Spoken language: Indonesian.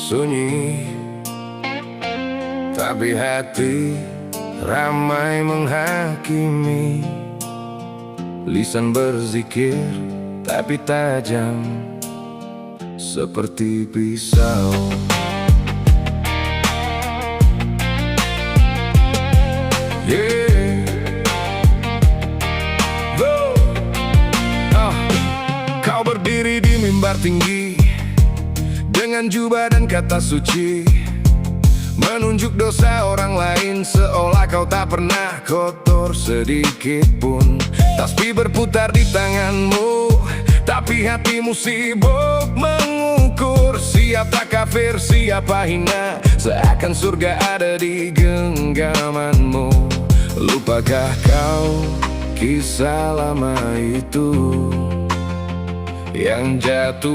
sunyi, tapi hati ramai menghakimi. Lisan berzikir, tapi tajam seperti pisau. Kau berdiri di mimbar tinggi dengan jubah dan kata suci, menunjuk dosa orang lain seolah kau tak pernah kotor sedikit pun. Tasbih berputar di tanganmu, tapi hatimu sibuk mengukur. Siapa kafir, siapa hina, seakan surga ada di genggamanmu. Lupakah kau kisah lama itu yang jatuh